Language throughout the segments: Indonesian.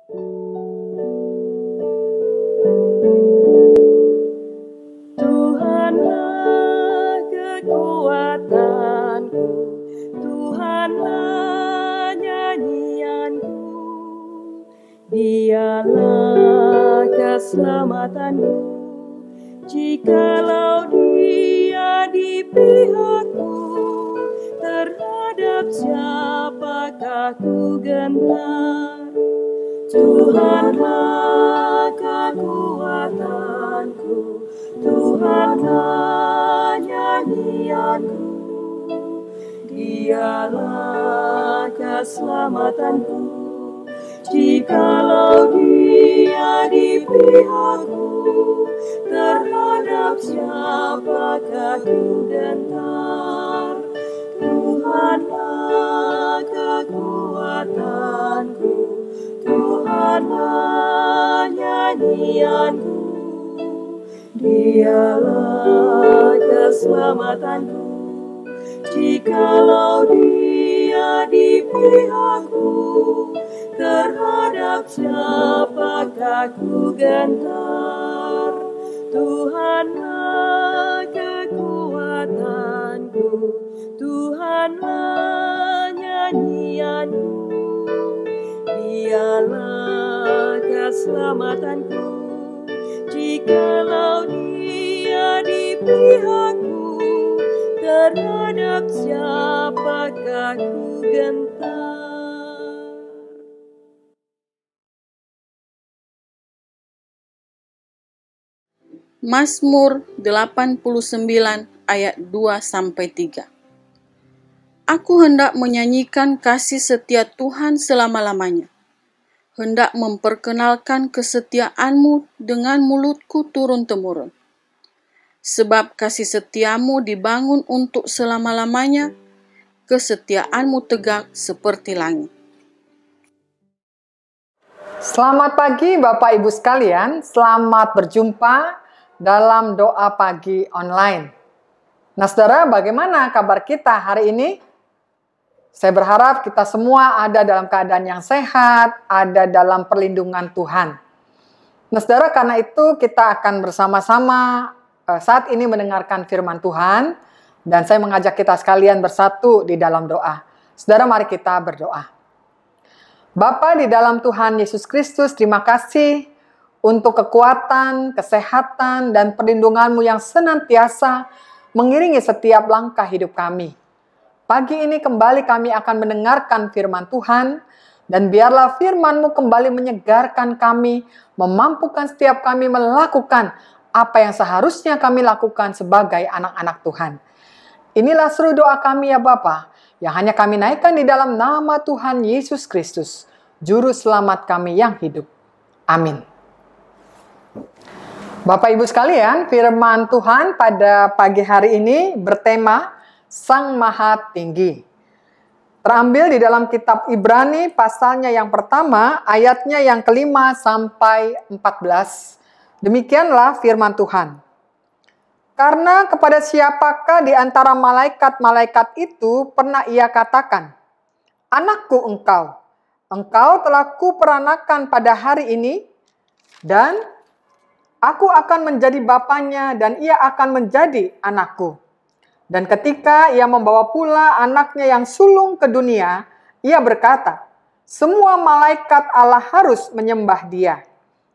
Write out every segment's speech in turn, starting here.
Tuhanlah kekuatanku, Tuhanlah nyanyianku, Dialah keselamatanku. Jikalau Dia di pihakku, terhadap siapakah ku gentar? Tuhanlah kekuatanku, Tuhanlah nyanyianku, Dialah keselamatanku. Jikalau Dia di pihakku, terhadap siapakah ku gentar? Tuhanlah kekuatanku, Tuhanlah nyanyianku, Dialah keselamatanku. Jikalau Dia di pihakku, terhadap siapakah ku gentar? Tuhanlah kekuatanku, Tuhanlah nyanyianku, Dialah keselamatanku. Jikalau Dia di pihakku, terhadap siapakah ku gentar? Mazmur 89 ayat 2-3. Aku hendak menyanyikan kasih setia Tuhan selama-lamanya. Hendak memperkenalkan kesetiaan-Mu dengan mulutku turun-temurun. Sebab kasih setiamu dibangun untuk selama-lamanya, kesetiaan-Mu tegak seperti langit. Selamat pagi Bapak Ibu sekalian, selamat berjumpa dalam doa pagi online. Nah saudara, bagaimana kabar kita hari ini? Saya berharap kita semua ada dalam keadaan yang sehat, ada dalam perlindungan Tuhan. Nah saudara, karena itu kita akan bersama-sama saat ini mendengarkan firman Tuhan, dan saya mengajak kita sekalian bersatu di dalam doa. Saudara, mari kita berdoa. Bapa di dalam Tuhan Yesus Kristus, terima kasih untuk kekuatan, kesehatan, dan perlindungan-Mu yang senantiasa mengiringi setiap langkah hidup kami. Pagi ini kembali kami akan mendengarkan firman Tuhan, dan biarlah firman-Mu kembali menyegarkan kami, memampukan setiap kami melakukan apa yang seharusnya kami lakukan sebagai anak-anak Tuhan. Inilah seru doa kami ya Bapa, yang hanya kami naikkan di dalam nama Tuhan Yesus Kristus, Juru Selamat kami yang hidup. Amin. Bapak Ibu sekalian, firman Tuhan pada pagi hari ini bertema Sang Maha Tinggi. Terambil di dalam kitab Ibrani pasalnya yang pertama, ayatnya yang kelima sampai 14. Demikianlah firman Tuhan. Karena kepada siapakah di antara malaikat-malaikat itu pernah Ia katakan, "Anakku engkau telah kuperanakan pada hari ini, dan Aku akan menjadi bapanya dan ia akan menjadi anakku." Dan ketika ia membawa pula anaknya yang sulung ke dunia, ia berkata, "Semua malaikat Allah harus menyembah Dia."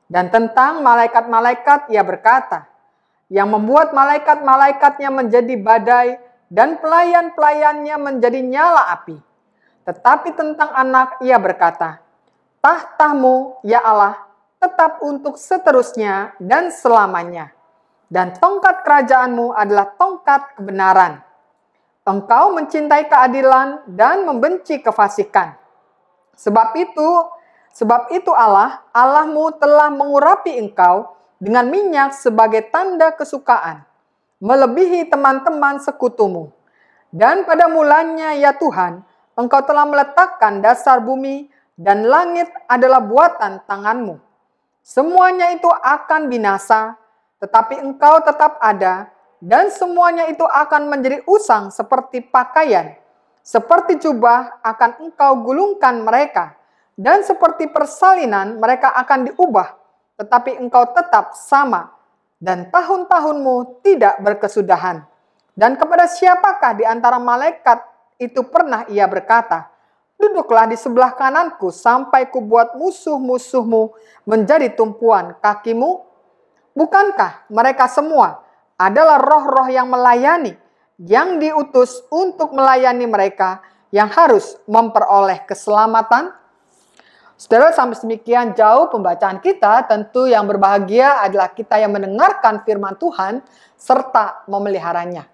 Dan tentang malaikat-malaikat ia berkata, "Yang membuat malaikat-malaikatnya menjadi badai dan pelayan-pelayannya menjadi nyala api." Tetapi tentang anak ia berkata, "Tahta-Mu, ya Allah, tetap untuk seterusnya dan selamanya. Dan tongkat kerajaan-Mu adalah tongkat kebenaran. Engkau mencintai keadilan dan membenci kefasikan. Sebab itu Allahmu telah mengurapi engkau dengan minyak sebagai tanda kesukaan, melebihi teman-teman sekutumu. Dan pada mulanya ya Tuhan, Engkau telah meletakkan dasar bumi dan langit adalah buatan tangan-Mu. Semuanya itu akan binasa, tetapi Engkau tetap ada, dan semuanya itu akan menjadi usang seperti pakaian. Seperti jubah akan Engkau gulungkan mereka, Dan seperti persalinan mereka akan diubah, tetapi engkau tetap sama, dan tahun-tahunmu tidak berkesudahan. Dan kepada siapakah di antara malaikat itu pernah ia berkata, duduklah di sebelah kananku sampai kubuat musuh-musuhmu menjadi tumpuan kakimu? Bukankah mereka semua adalah roh-roh yang melayani, yang diutus untuk melayani mereka yang harus memperoleh keselamatan? Saudara, sampai demikian jauh pembacaan kita, tentu yang berbahagia adalah kita yang mendengarkan firman Tuhan serta memeliharanya.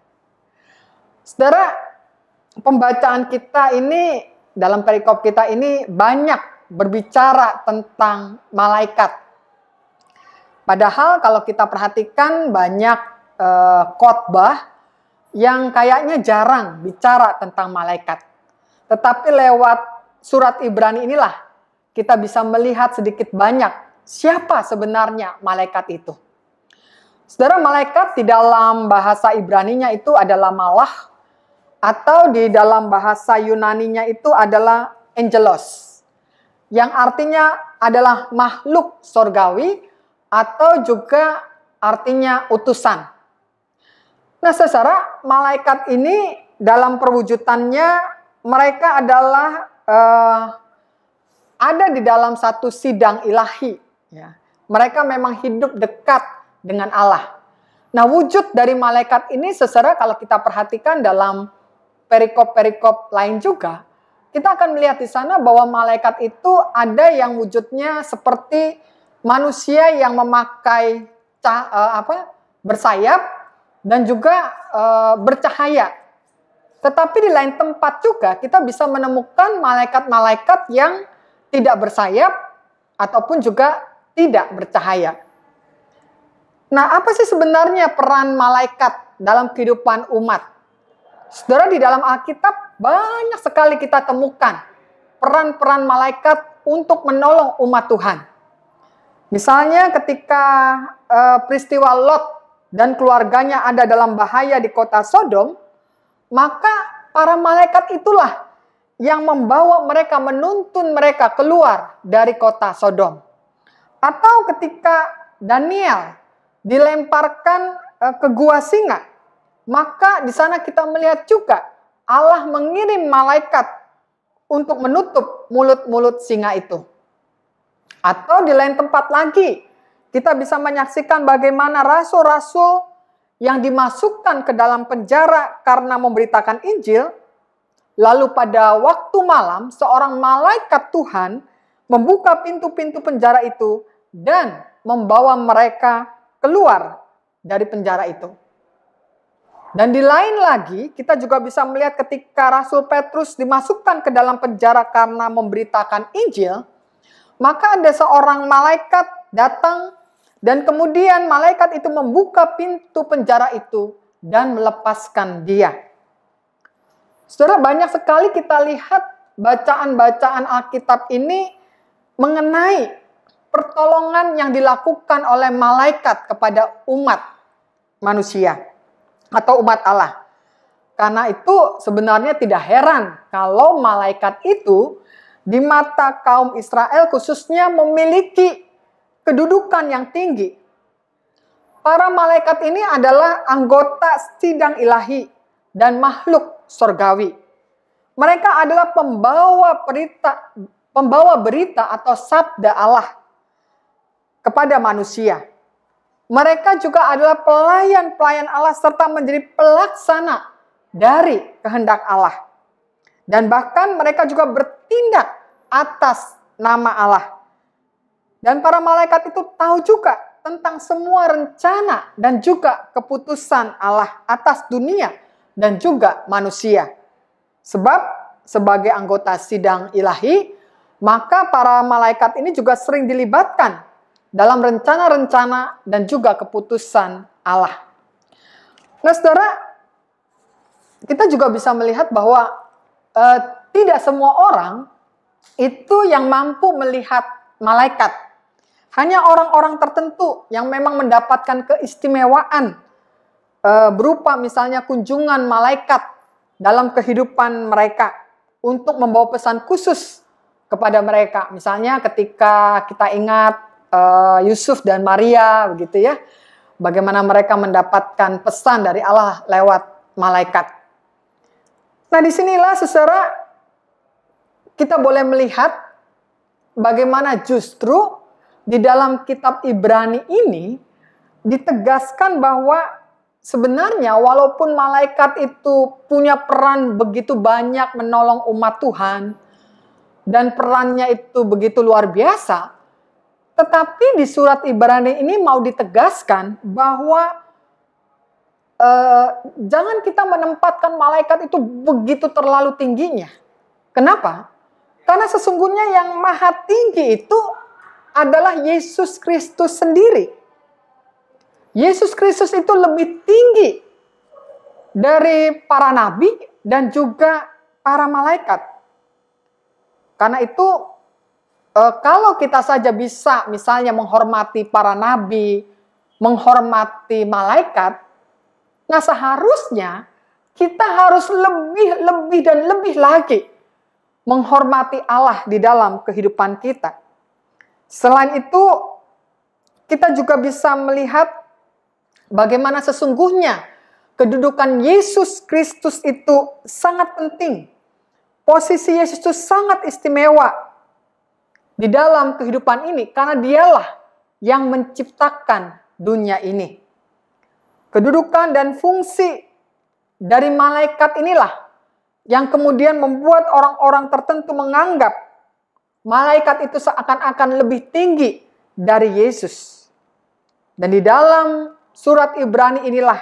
Saudara, pembacaan kita ini, dalam perikop kita ini banyak berbicara tentang malaikat. Padahal kalau kita perhatikan banyak khotbah yang kayaknya jarang bicara tentang malaikat. Tetapi lewat surat Ibrani inilah kita bisa melihat sedikit banyak siapa sebenarnya malaikat itu. Saudara, malaikat di dalam bahasa Ibraninya itu adalah malah, atau di dalam bahasa Yunaninya itu adalah angelos, yang artinya adalah makhluk sorgawi atau juga artinya utusan. Nah, secara malaikat ini dalam perwujudannya mereka adalah ada di dalam satu sidang ilahi. Ya. Mereka memang hidup dekat dengan Allah. Nah, wujud dari malaikat ini secara kalau kita perhatikan dalam perikop-perikop lain juga, kita akan melihat di sana bahwa malaikat itu ada yang wujudnya seperti manusia yang memakai bersayap dan juga bercahaya. Tetapi di lain tempat juga kita bisa menemukan malaikat-malaikat yang tidak bersayap ataupun juga tidak bercahaya. Nah, apa sih sebenarnya peran malaikat dalam kehidupan umat? Saudara, di dalam Alkitab banyak sekali kita temukan peran-peran malaikat untuk menolong umat Tuhan. Misalnya ketika peristiwa Lot dan keluarganya ada dalam bahaya di kota Sodom, maka para malaikat itulah yang membawa mereka, menuntun mereka keluar dari kota Sodom. Atau ketika Daniel dilemparkan ke gua singa, maka di sana kita melihat juga Allah mengirim malaikat untuk menutup mulut-mulut singa itu. Atau di lain tempat lagi, kita bisa menyaksikan bagaimana rasul-rasul yang dimasukkan ke dalam penjara karena memberitakan Injil. Lalu pada waktu malam, seorang malaikat Tuhan membuka pintu-pintu penjara itu dan membawa mereka keluar dari penjara itu. Dan di lain lagi, kita juga bisa melihat ketika Rasul Petrus dimasukkan ke dalam penjara karena memberitakan Injil, maka ada seorang malaikat datang dan kemudian malaikat itu membuka pintu penjara itu dan melepaskan dia. Saudara, banyak sekali kita lihat bacaan-bacaan Alkitab ini mengenai pertolongan yang dilakukan oleh malaikat kepada umat manusia atau umat Allah. Karena itu sebenarnya tidak heran kalau malaikat itu di mata kaum Israel khususnya memiliki kedudukan yang tinggi. Para malaikat ini adalah anggota sidang ilahi dan makhluk sorgawi. Mereka adalah pembawa berita atau sabda Allah kepada manusia. Mereka juga adalah pelayan-pelayan Allah serta menjadi pelaksana dari kehendak Allah. Dan bahkan mereka juga bertindak atas nama Allah. Dan para malaikat itu tahu juga tentang semua rencana dan juga keputusan Allah atas dunia dan juga manusia. Sebab sebagai anggota sidang ilahi, maka para malaikat ini juga sering dilibatkan dalam rencana-rencana dan juga keputusan Allah. Nah, saudara, kita juga bisa melihat bahwa tidak semua orang itu yang mampu melihat malaikat. Hanya orang-orang tertentu yang memang mendapatkan keistimewaan berupa misalnya kunjungan malaikat dalam kehidupan mereka untuk membawa pesan khusus kepada mereka. Misalnya ketika kita ingat Yusuf dan Maria, begitu ya, bagaimana mereka mendapatkan pesan dari Allah lewat malaikat. Nah, disinilah saudara kita boleh melihat bagaimana justru di dalam kitab Ibrani ini ditegaskan bahwa sebenarnya walaupun malaikat itu punya peran begitu banyak menolong umat Tuhan dan perannya itu begitu luar biasa, tetapi di surat Ibrani ini mau ditegaskan bahwa jangan kita menempatkan malaikat itu begitu terlalu tingginya. Kenapa? Karena sesungguhnya yang maha tinggi itu adalah Yesus Kristus sendiri. Yesus Kristus itu lebih tinggi dari para nabi dan juga para malaikat. Karena itu kalau kita saja bisa misalnya menghormati para nabi, menghormati malaikat, nah seharusnya kita harus lebih dan lebih lagi menghormati Allah di dalam kehidupan kita. Selain itu, kita juga bisa melihat bagaimana sesungguhnya kedudukan Yesus Kristus itu sangat penting. Posisi Yesus itu sangat istimewa di dalam kehidupan ini, karena dialah yang menciptakan dunia ini. Kedudukan dan fungsi dari malaikat inilah yang kemudian membuat orang-orang tertentu menganggap malaikat itu seakan-akan lebih tinggi dari Yesus. Dan di dalam surat Ibrani inilah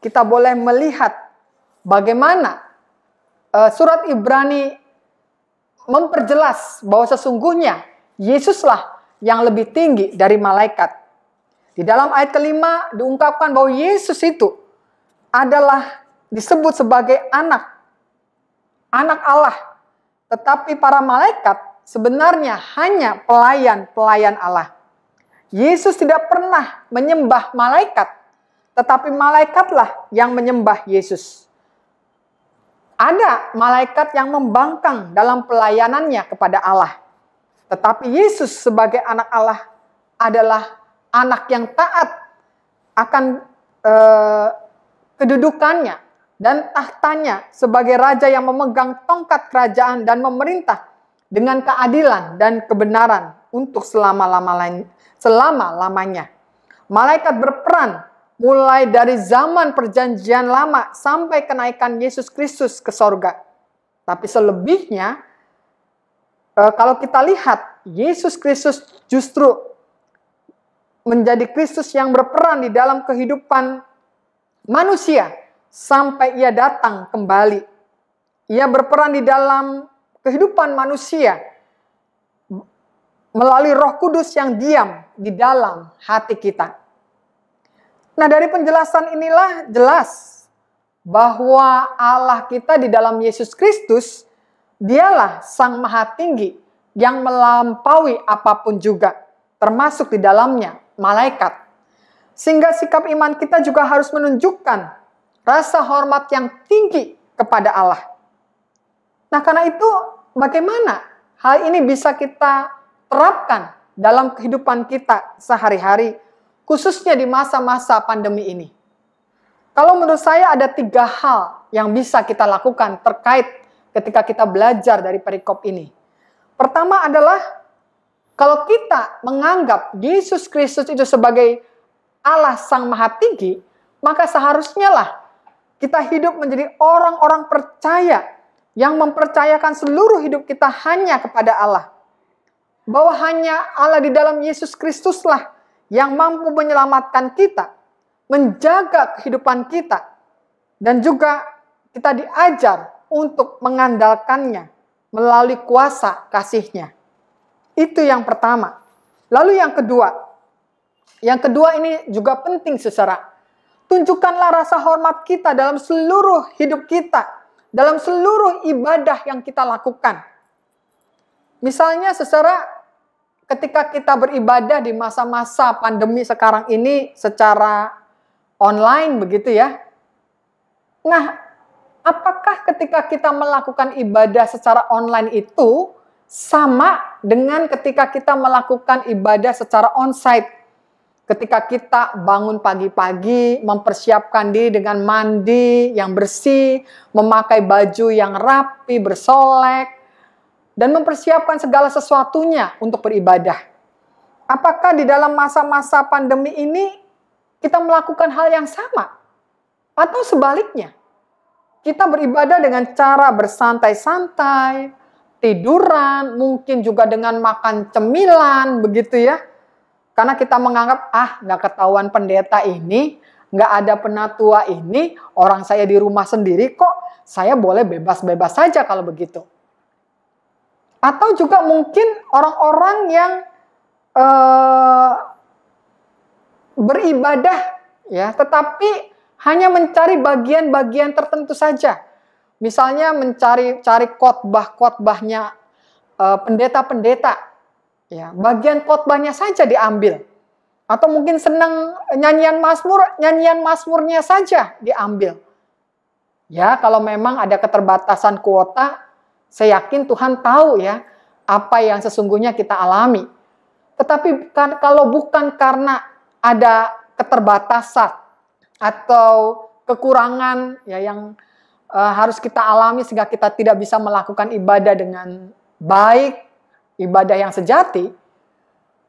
kita boleh melihat bagaimana surat Ibrani memperjelas bahwa sesungguhnya Yesuslah yang lebih tinggi dari malaikat. Di dalam ayat kelima diungkapkan bahwa Yesus itu adalah disebut sebagai anak Allah. Tetapi para malaikat sebenarnya hanya pelayan-pelayan Allah. Yesus tidak pernah menyembah malaikat, tetapi malaikatlah yang menyembah Yesus. Ada malaikat yang membangkang dalam pelayanannya kepada Allah. Tetapi Yesus sebagai anak Allah adalah anak yang taat akan kedudukannya dan tahtanya sebagai raja yang memegang tongkat kerajaan dan memerintah dengan keadilan dan kebenaran untuk selama-lamanya. Malaikat berperan mulai dari zaman perjanjian lama sampai kenaikan Yesus Kristus ke sorga. Tapi selebihnya, kalau kita lihat, Yesus Kristus justru menjadi Kristus yang berperan di dalam kehidupan manusia sampai ia datang kembali. Ia berperan di dalam kehidupan manusia melalui Roh Kudus yang diam di dalam hati kita. Nah, dari penjelasan inilah jelas bahwa Allah kita di dalam Yesus Kristus, dialah Sang Maha Tinggi yang melampaui apapun juga, termasuk di dalamnya malaikat. Sehingga sikap iman kita juga harus menunjukkan rasa hormat yang tinggi kepada Allah. Nah, karena itu bagaimana hal ini bisa kita terapkan dalam kehidupan kita sehari-hari, khususnya di masa-masa pandemi ini? Kalau menurut saya ada 3 hal yang bisa kita lakukan terkait ketika kita belajar dari perikop ini. Pertama adalah kalau kita menganggap Yesus Kristus itu sebagai Allah Sang Maha Tinggi, maka seharusnya lah kita hidup menjadi orang-orang percaya yang mempercayakan seluruh hidup kita hanya kepada Allah. Bahwa hanya Allah di dalam Yesus Kristuslah yang mampu menyelamatkan kita, menjaga kehidupan kita, dan juga kita diajar untuk mengandalkannya melalui kuasa kasih-Nya. Itu yang pertama. Lalu yang kedua ini juga penting saudara. Tunjukkanlah rasa hormat kita dalam seluruh hidup kita, dalam seluruh ibadah yang kita lakukan. Misalnya saudara, ketika kita beribadah di masa-masa pandemi sekarang ini secara online begitu ya. Nah, apakah ketika kita melakukan ibadah secara online itu Sama dengan ketika kita melakukan ibadah secara onsite. Ketika kita bangun pagi-pagi, mempersiapkan diri dengan mandi yang bersih, memakai baju yang rapi, bersolek, dan mempersiapkan segala sesuatunya untuk beribadah. Apakah di dalam masa-masa pandemi ini kita melakukan hal yang sama? Atau sebaliknya, kita beribadah dengan cara bersantai-santai, tiduran, mungkin juga dengan makan cemilan, begitu ya. Karena kita menganggap, nggak ketahuan pendeta ini, nggak ada penatua ini, orang saya di rumah sendiri kok, saya boleh bebas-bebas saja kalau begitu. Atau juga mungkin orang-orang yang beribadah, ya, tetapi hanya mencari bagian-bagian tertentu saja. Misalnya mencari khotbah-khotbahnya pendeta-pendeta. Ya, bagian khotbahnya saja diambil. Atau mungkin senang nyanyian mazmurnya saja diambil. Ya, kalau memang ada keterbatasan kuota, saya yakin Tuhan tahu ya apa yang sesungguhnya kita alami. Tetapi kalau bukan karena ada keterbatasan atau kekurangan ya yang harus kita alami sehingga kita tidak bisa melakukan ibadah dengan baik, ibadah yang sejati,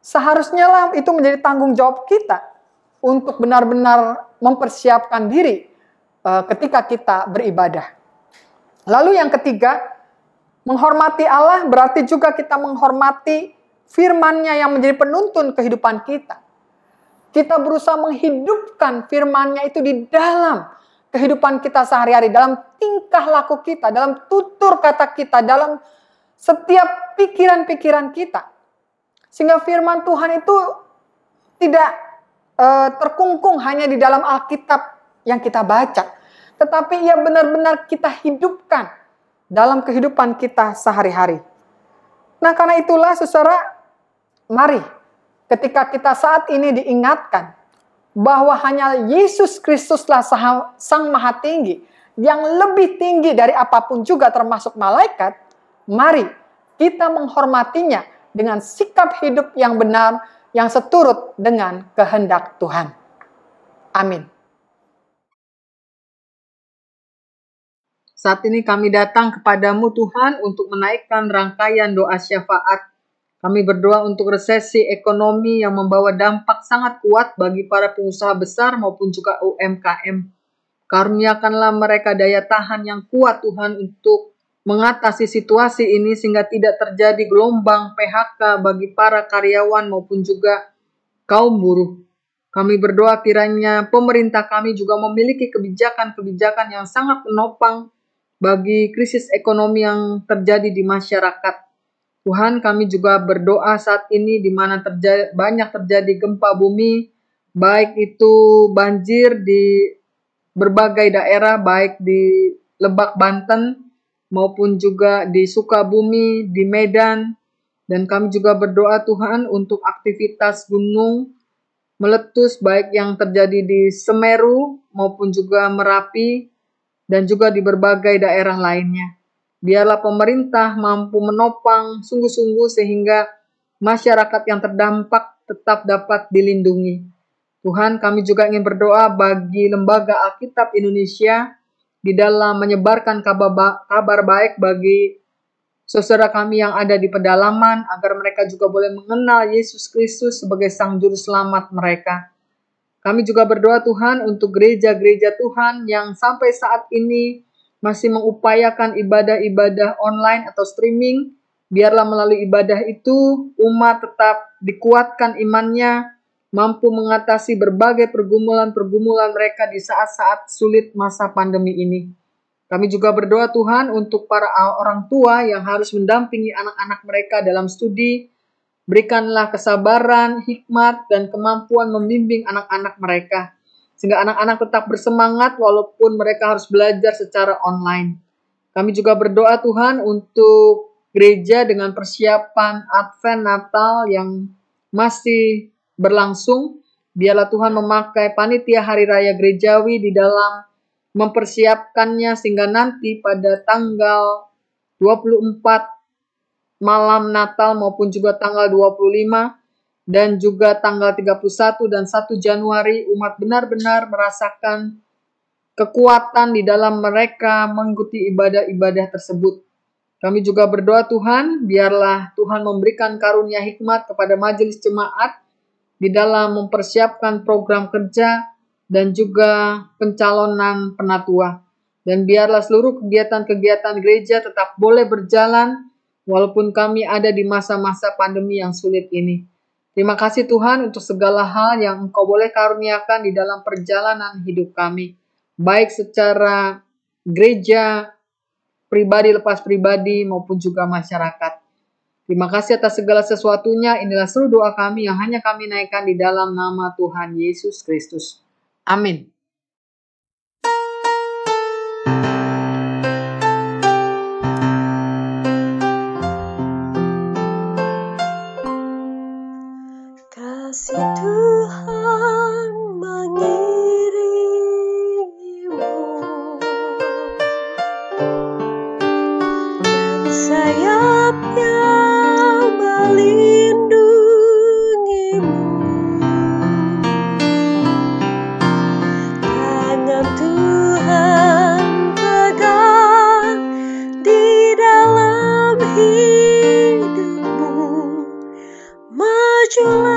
seharusnya lah itu menjadi tanggung jawab kita untuk benar-benar mempersiapkan diri ketika kita beribadah. Lalu yang ketiga, menghormati Allah berarti juga kita menghormati firman-Nya yang menjadi penuntun kehidupan kita. Kita berusaha menghidupkan firman-Nya itu di dalam kehidupan kita sehari-hari, dalam tingkah laku kita, dalam tutur kata kita, dalam setiap pikiran-pikiran kita. Sehingga firman Tuhan itu tidak terkungkung hanya di dalam Alkitab yang kita baca. Tetapi ia benar-benar kita hidupkan dalam kehidupan kita sehari-hari. Nah, karena itulah saudara, mari ketika kita saat ini diingatkan bahwa hanya Yesus Kristuslah Sang Maha Tinggi yang lebih tinggi dari apapun juga termasuk malaikat, mari kita menghormatinya dengan sikap hidup yang benar yang seturut dengan kehendak Tuhan. Amin. Saat ini kami datang kepadamu Tuhan untuk menaikkan rangkaian doa syafaat. Kami berdoa untuk resesi ekonomi yang membawa dampak sangat kuat bagi para pengusaha besar maupun juga UMKM. Karuniakanlah mereka daya tahan yang kuat Tuhan untuk mengatasi situasi ini sehingga tidak terjadi gelombang PHK bagi para karyawan maupun juga kaum buruh. Kami berdoa kiranya pemerintah kami juga memiliki kebijakan-kebijakan yang sangat menopang bagi krisis ekonomi yang terjadi di masyarakat. Tuhan, kami juga berdoa saat ini di mana banyak terjadi gempa bumi, baik itu banjir di berbagai daerah, baik di Lebak, Banten, maupun juga di Sukabumi, di Medan. Dan kami juga berdoa Tuhan untuk aktivitas gunung meletus, baik yang terjadi di Semeru maupun juga Merapi, dan juga di berbagai daerah lainnya. Biarlah pemerintah mampu menopang sungguh-sungguh sehingga masyarakat yang terdampak tetap dapat dilindungi. Tuhan, kami juga ingin berdoa bagi Lembaga Alkitab Indonesia di dalam menyebarkan kabar baik bagi saudara kami yang ada di pedalaman, agar mereka juga boleh mengenal Yesus Kristus sebagai Sang Juru Selamat mereka. Kami juga berdoa Tuhan untuk gereja-gereja Tuhan yang sampai saat ini masih mengupayakan ibadah-ibadah online atau streaming. Biarlah melalui ibadah itu umat tetap dikuatkan imannya, mampu mengatasi berbagai pergumulan-pergumulan mereka di saat-saat sulit masa pandemi ini. Kami juga berdoa Tuhan untuk para orang tua yang harus mendampingi anak-anak mereka dalam studi. Berikanlah kesabaran, hikmat, dan kemampuan membimbing anak-anak mereka, sehingga anak-anak tetap bersemangat walaupun mereka harus belajar secara online. Kami juga berdoa Tuhan untuk gereja dengan persiapan Advent Natal yang masih berlangsung. Biarlah Tuhan memakai panitia Hari Raya Gerejawi di dalam mempersiapkannya sehingga nanti pada tanggal 24 malam Natal maupun juga tanggal 25 dan juga tanggal 31 dan 1 Januari, umat benar-benar merasakan kekuatan di dalam mereka mengikuti ibadah-ibadah tersebut. Kami juga berdoa Tuhan, biarlah Tuhan memberikan karunia hikmat kepada majelis jemaat di dalam mempersiapkan program kerja dan juga pencalonan penatua. Dan biarlah seluruh kegiatan-kegiatan gereja tetap boleh berjalan walaupun kami ada di masa-masa pandemi yang sulit ini. Terima kasih Tuhan untuk segala hal yang Engkau boleh karuniakan di dalam perjalanan hidup kami. Baik secara gereja, pribadi lepas pribadi maupun juga masyarakat. Terima kasih atas segala sesuatunya. Inilah seluruh doa kami yang hanya kami naikkan di dalam nama Tuhan Yesus Kristus. Amin. Kasih Tuhan mengirimu dan sayapnya melindungimu. Tangan Tuhan pegang di dalam hidupmu. Majulah